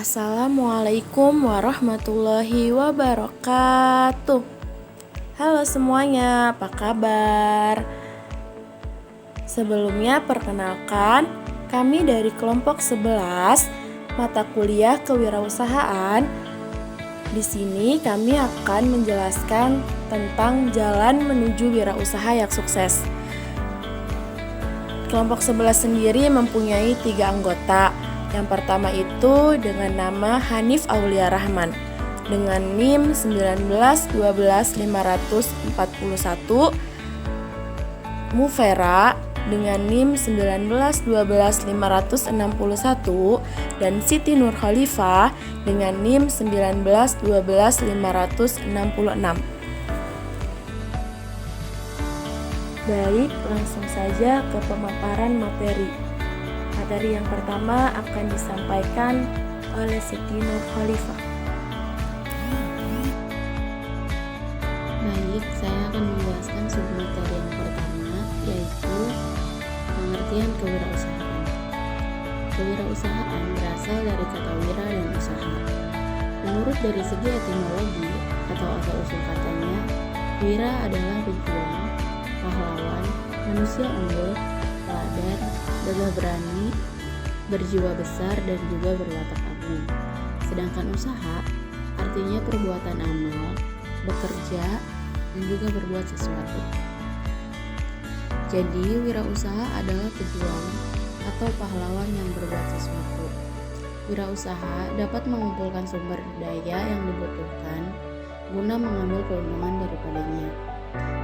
Assalamualaikum warahmatullahi wabarakatuh. Halo semuanya, apa kabar? Sebelumnya perkenalkan, kami dari kelompok 11 mata kuliah kewirausahaan. Di sini kami akan menjelaskan tentang jalan menuju wirausaha yang sukses. Kelompok 11 sendiri mempunyai 3 anggota. Yang pertama itu dengan nama Hanif Aulia Rahman dengan NIM 1912541, Mufera dengan NIM 1912561, dan Siti Nur Khalifah dengan NIM 1912566. Baik, langsung saja ke pemaparan materi. Materi yang pertama akan disampaikan oleh Siti Nur Khalifah. Baik, saya akan menjelaskan submateri yang pertama, yaitu pengertian kewirausahaan. Kewirausahaan berasal dari kata wira dan usaha. Menurut dari segi etimologi atau asal-usul katanya, wira adalah pejuang, pahlawan, manusia unggul, teladan, gagah berani, berjiwa besar, dan juga berwatak agung. Sedangkan usaha artinya perbuatan amal, bekerja, dan juga berbuat sesuatu. Jadi, wirausaha adalah pejuang atau pahlawan yang berbuat sesuatu. Wirausaha dapat mengumpulkan sumber daya yang dibutuhkan guna mengambil keuntungan daripadanya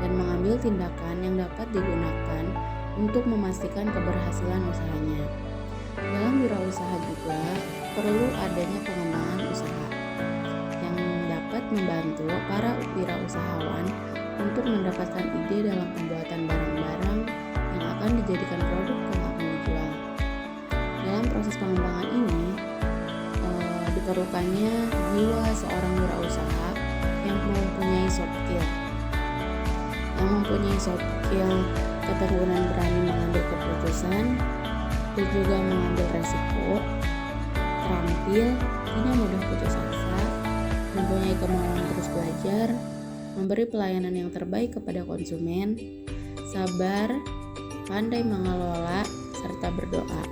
dan mengambil tindakan yang dapat digunakan untuk memastikan keberhasilan usahanya. Dalam wirausaha juga perlu adanya pengembangan usaha yang dapat membantu para wirausahawan untuk mendapatkan ide dalam pembuatan barang-barang yang akan dijadikan produk yang akan dijual. Dalam proses pengembangan ini diperlukannya jiwa seorang wirausaha yang mempunyai soft skill, ketekunan berani mengambil keputusan dan juga mengambil resiko, terampil, tidak mudah putus asa, mempunyai kemauan terus belajar, memberi pelayanan yang terbaik kepada konsumen, sabar, pandai mengelola, serta berdoa.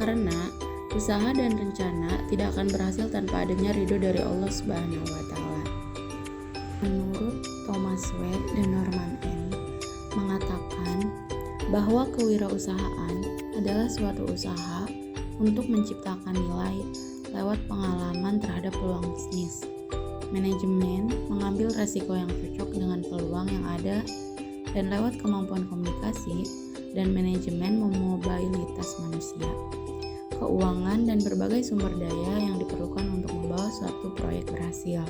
Karena usaha dan rencana tidak akan berhasil tanpa adanya ridho dari Allah Subhanahu wa Ta'ala. Menurut Thomas Webb dan Norman N. mengatakan bahwa kewirausahaan adalah suatu usaha untuk menciptakan nilai lewat pengalaman terhadap peluang bisnis. Manajemen mengambil resiko yang cocok dengan peluang yang ada dan lewat kemampuan komunikasi dan manajemen memobilitas manusia, keuangan, dan berbagai sumber daya yang diperlukan untuk membawa suatu proyek berhasil.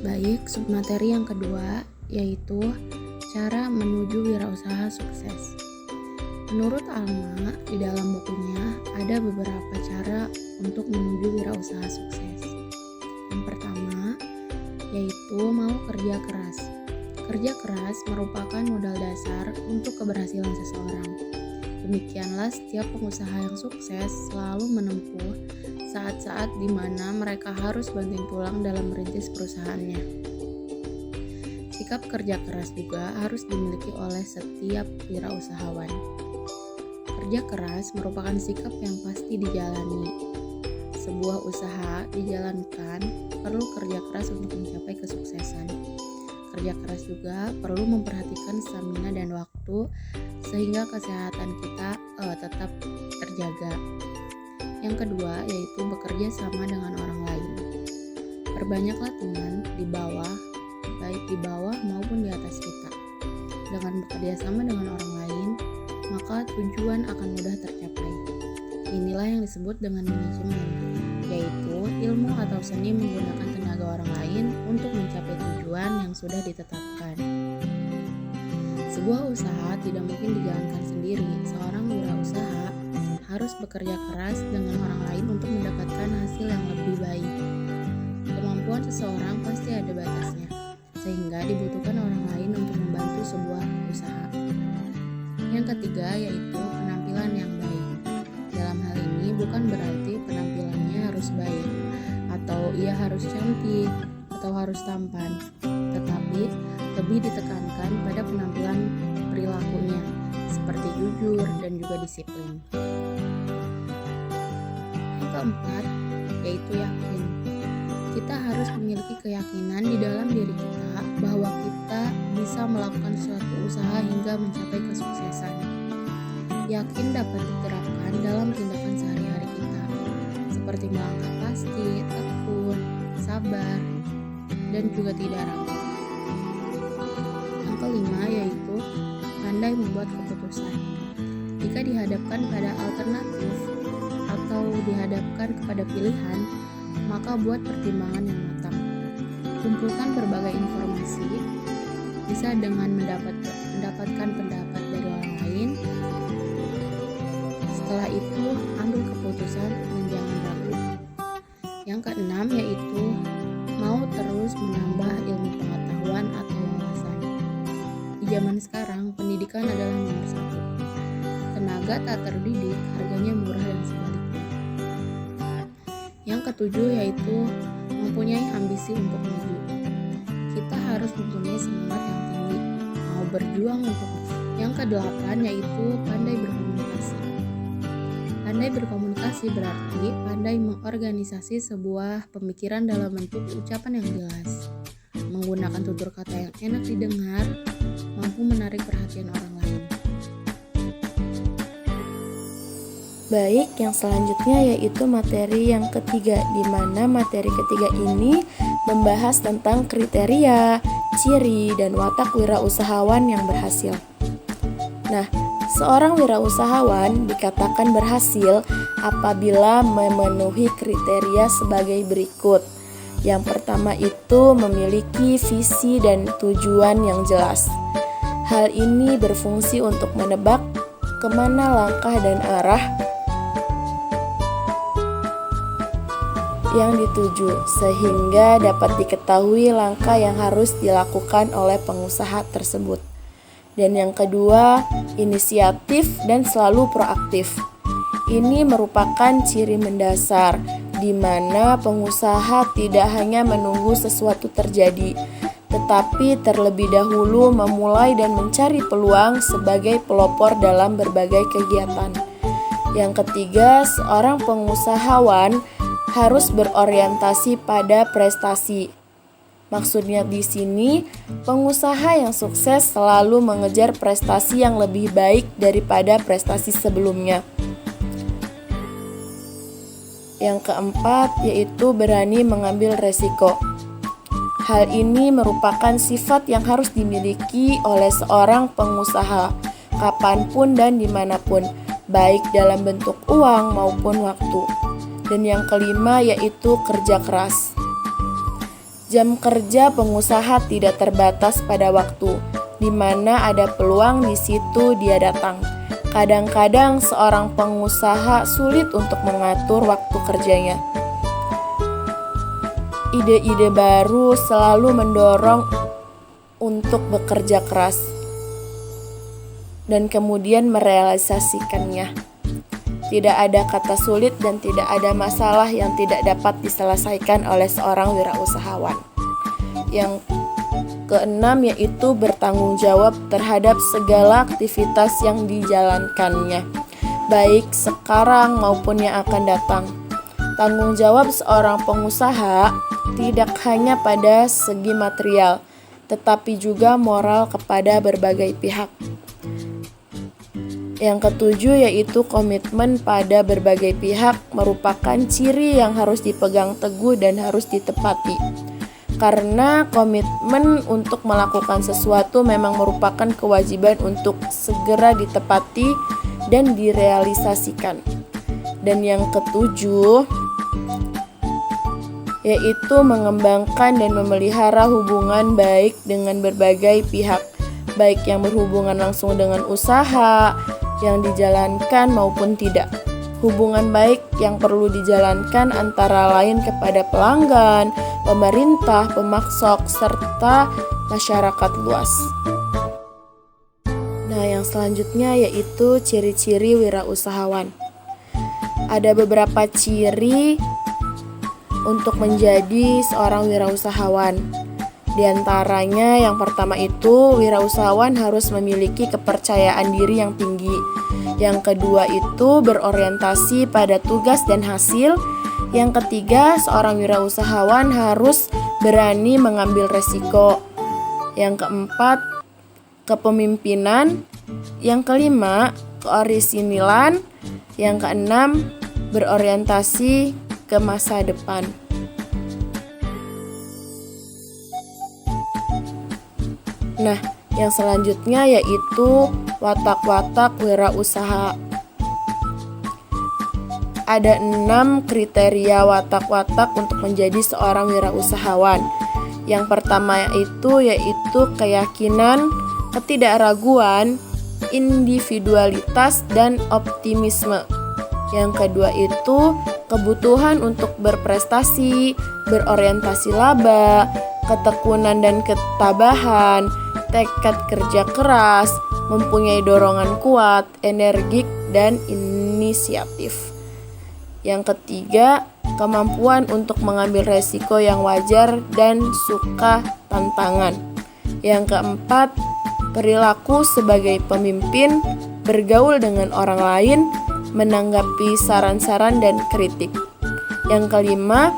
Baik, submateri yang kedua yaitu cara menuju wirausaha sukses. Menurut Alma, di dalam bukunya ada beberapa cara untuk menuju wirausaha sukses. Yang pertama yaitu mau kerja keras. Kerja keras merupakan modal dasar untuk keberhasilan seseorang. Demikianlah setiap pengusaha yang sukses selalu menempuh saat-saat di mana mereka harus banting tulang dalam merintis perusahaannya. Sikap kerja keras juga harus dimiliki oleh setiap wirausahawan. Kerja keras merupakan sikap yang pasti dijalani. Sebuah usaha dijalankan perlu kerja keras untuk mencapai kesuksesan. Kerja keras juga perlu memperhatikan stamina dan waktu sehingga kesehatan kita tetap terjaga. Yang kedua yaitu bekerja sama dengan orang lain. Perbanyaklah teman di bawah, baik di bawah maupun di atas kita. Dengan bekerja sama dengan orang lain, maka tujuan akan mudah tercapai. Inilah yang disebut dengan manajemen, yaitu ilmu atau seni menggunakan tenaga orang lain untuk mencapai tujuan yang sudah ditetapkan. Sebuah usaha tidak mungkin dijalankan sendiri. Seorang wirausaha harus bekerja keras dengan orang lain untuk mendapatkan hasil yang lebih baik. Kemampuan seseorang pasti ada batasnya, sehingga dibutuhkan orang lain untuk membantu sebuah usaha. Yang ketiga yaitu penampilan yang baik. bukan berarti penampilannya harus baik, atau ia harus cantik, atau harus tampan, tetapi lebih ditekankan pada penampilan perilakunya, seperti jujur dan juga disiplin. Yang keempat, yaitu yakin. Kita harus memiliki keyakinan di dalam diri kita bahwa kita bisa melakukan suatu usaha hingga mencapai kesuksesan. Yakin dapat diterapkan dalam tindakan sehari-hari kita, seperti melangkah pasti, tekun, sabar, dan juga tidak ragu. Yang kelima yaitu pandai membuat keputusan. Jika dihadapkan pada alternatif atau dihadapkan kepada pilihan, maka buat pertimbangan yang matang. Kumpulkan berbagai informasi, bisa dengan mendapatkan pendapat dari orang lain. Setelah itu, ambil keputusan dan jangan ragu. Yang keenam yaitu mau terus menambah ilmu pengetahuan atau wawasan. Di zaman sekarang, pendidikan adalah nomor satu. Tenaga tak terdidik, harganya murah dan sebaliknya. Yang ketujuh yaitu mempunyai ambisi untuk maju. Kita harus mempunyai semangat yang tinggi, mau berjuang untuk. Yang kedelapan yaitu pandai berkomunikasi. Pandai berkomunikasi berarti pandai mengorganisasi sebuah pemikiran dalam bentuk ucapan yang jelas, menggunakan tutur kata yang enak didengar, mampu menarik perhatian orang lain. Baik, yang selanjutnya yaitu materi yang ketiga, di mana materi ketiga ini membahas tentang kriteria, ciri, dan watak wirausahawan yang berhasil. Nah, seorang wirausahawan dikatakan berhasil apabila memenuhi kriteria sebagai berikut. Yang pertama itu memiliki visi dan tujuan yang jelas. Hal ini berfungsi untuk menebak kemana langkah dan arah yang dituju, sehingga dapat diketahui langkah yang harus dilakukan oleh pengusaha tersebut. Dan yang kedua, inisiatif dan selalu proaktif. Ini merupakan ciri mendasar di mana pengusaha tidak hanya menunggu sesuatu terjadi, tetapi terlebih dahulu memulai dan mencari peluang sebagai pelopor dalam berbagai kegiatan. Yang ketiga, seorang pengusahawan harus berorientasi pada prestasi. Maksudnya di sini, pengusaha yang sukses selalu mengejar prestasi yang lebih baik daripada prestasi sebelumnya. Yang keempat yaitu berani mengambil resiko. Hal ini merupakan sifat yang harus dimiliki oleh seorang pengusaha kapanpun dan dimanapun, baik dalam bentuk uang maupun waktu. Dan yang kelima yaitu kerja keras. Jam kerja pengusaha tidak terbatas pada waktu, di mana ada peluang di situ dia datang. Kadang-kadang seorang pengusaha sulit untuk mengatur waktu kerjanya. Ide-ide baru selalu mendorong untuk bekerja keras dan kemudian merealisasikannya. Tidak ada kata sulit dan tidak ada masalah yang tidak dapat diselesaikan oleh seorang wirausahawan. Yang keenam yaitu bertanggung jawab terhadap segala aktivitas yang dijalankannya, baik sekarang maupun yang akan datang. Tanggung jawab seorang pengusaha tidak hanya pada segi material, tetapi juga moral kepada berbagai pihak. Yang ketujuh yaitu komitmen pada berbagai pihak merupakan ciri yang harus dipegang teguh dan harus ditepati. Karena komitmen untuk melakukan sesuatu memang merupakan kewajiban untuk segera ditepati dan direalisasikan. Dan yang ketujuh yaitu mengembangkan dan memelihara hubungan baik dengan berbagai pihak, baik yang berhubungan langsung dengan usaha yang dijalankan maupun tidak. Hubungan baik yang perlu dijalankan antara lain kepada pelanggan, pemerintah, pemaksok, serta masyarakat luas. Nah, yang selanjutnya yaitu ciri-ciri wirausahawan. Ada beberapa ciri untuk menjadi seorang wirausahawan. Di antaranya yang pertama itu wirausahawan harus memiliki kepercayaan diri yang tinggi. Yang kedua itu berorientasi pada tugas dan hasil. Yang ketiga, seorang wirausahawan harus berani mengambil resiko. Yang keempat, kepemimpinan. Yang kelima, keorisinilan. Yang keenam, berorientasi ke masa depan. Nah, yang selanjutnya yaitu watak-watak wirausaha. Ada 6 kriteria watak-watak untuk menjadi seorang wirausahawan. Yang pertama yaitu keyakinan, ketidakraguan, individualitas, dan optimisme. Yang kedua itu kebutuhan untuk berprestasi, berorientasi laba, ketekunan dan ketabahan, tekad kerja keras, mempunyai dorongan kuat, energik, dan inisiatif. Yang ketiga, kemampuan untuk mengambil resiko yang wajar dan suka tantangan. Yang keempat, perilaku sebagai pemimpin, bergaul dengan orang lain, menanggapi saran-saran dan kritik. Yang kelima,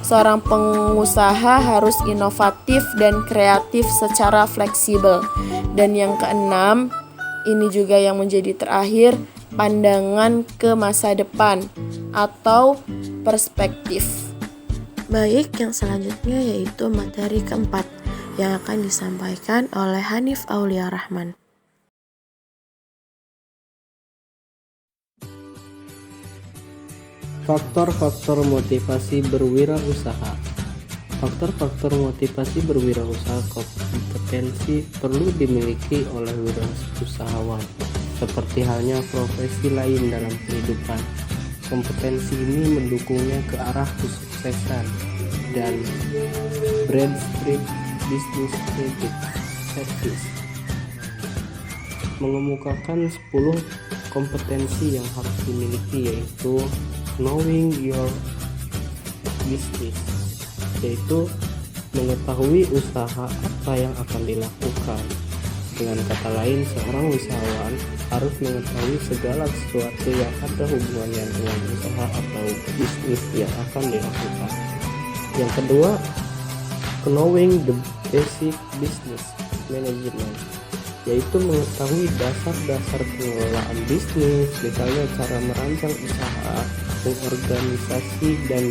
seorang pengusaha harus inovatif dan kreatif secara fleksibel. Dan yang keenam, ini juga yang menjadi terakhir, pandangan ke masa depan atau perspektif. Baik, yang selanjutnya yaitu materi keempat yang akan disampaikan oleh Hanif Aulia Rahman. Faktor-faktor motivasi berwirausaha. Faktor-faktor motivasi berwirausaha kompetensi perlu dimiliki oleh wirausahawan, seperti halnya profesi lain dalam kehidupan. Kompetensi ini mendukungnya ke arah kesuksesan dan Bradstreet Business Credit Service mengemukakan 10 kompetensi yang harus dimiliki, yaitu knowing your business, yaitu mengetahui usaha apa yang akan dilakukan. Dengan kata lain, seorang usahawan harus mengetahui segala sesuatu yang ada hubungannya dengan usaha atau bisnis yang akan dilakukan. Yang kedua, knowing the basic business management, yaitu mengetahui dasar-dasar pengelolaan bisnis, misalnya cara merancang usaha, mengorganisasi dan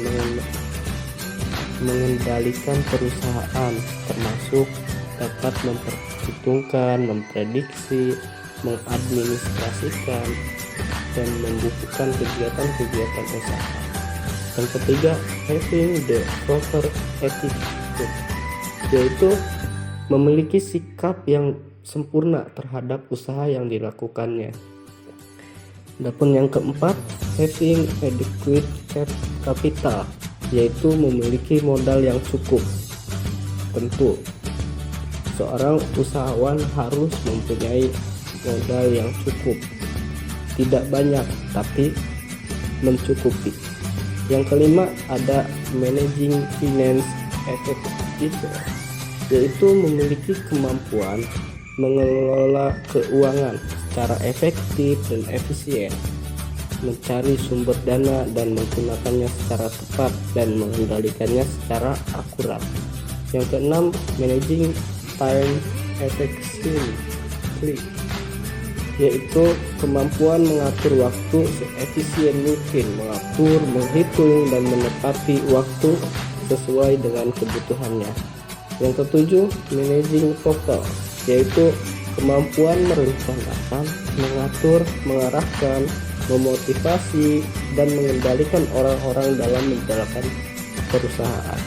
mengendalikan perusahaan, termasuk dapat memperhitungkan, memprediksi, mengadministrasikan, dan membukukan kegiatan-kegiatan usaha. Yang ketiga, having the proper attitude, yaitu memiliki sikap yang sempurna terhadap usaha yang dilakukannya. Adapun yang keempat, having adequate capital, yaitu memiliki modal yang cukup. Tentu, seorang usahawan harus mempunyai modal yang cukup, tidak banyak tapi mencukupi. Yang kelima, ada managing finance effectively, yaitu memiliki kemampuan mengelola keuangan secara efektif dan efisien, mencari sumber dana dan menggunakannya secara tepat dan mengendalikannya secara akurat. Yang keenam, managing time effectively, yaitu kemampuan mengatur waktu seefisien mungkin, mengatur, menghitung, dan menepati waktu sesuai dengan kebutuhannya. Yang ketujuh, managing people, yaitu kemampuan merencanakan, mengatur, mengarahkan, memotivasi, dan mengendalikan orang-orang dalam menjalankan perusahaan.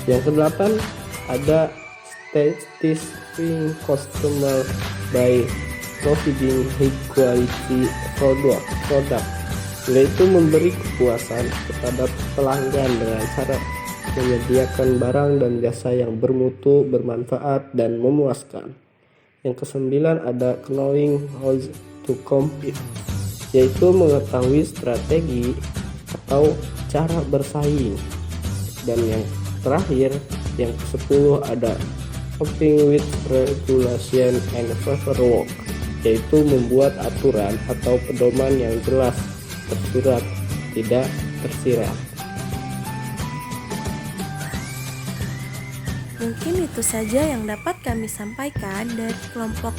Yang kedelapan, ada satisfying customer by providing high quality product, yaitu memberi kepuasan kepada pelanggan dengan cara menyediakan barang dan jasa yang bermutu, bermanfaat, dan memuaskan. Yang kesembilan, ada knowing how to compete, yaitu mengetahui strategi atau cara bersaing. Dan yang terakhir, yang ke-10 ada coping with regulation and paperwork, yaitu membuat aturan atau pedoman yang jelas, tersurat, tidak tersirat. Mungkin itu saja yang dapat kami sampaikan dari kelompok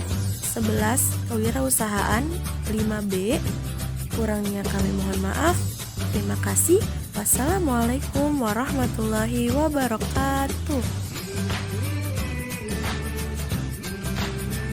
11 kewirausahaan 5B. Kurangnya kami mohon maaf. Terima kasih. Wassalamualaikum warahmatullahi wabarakatuh.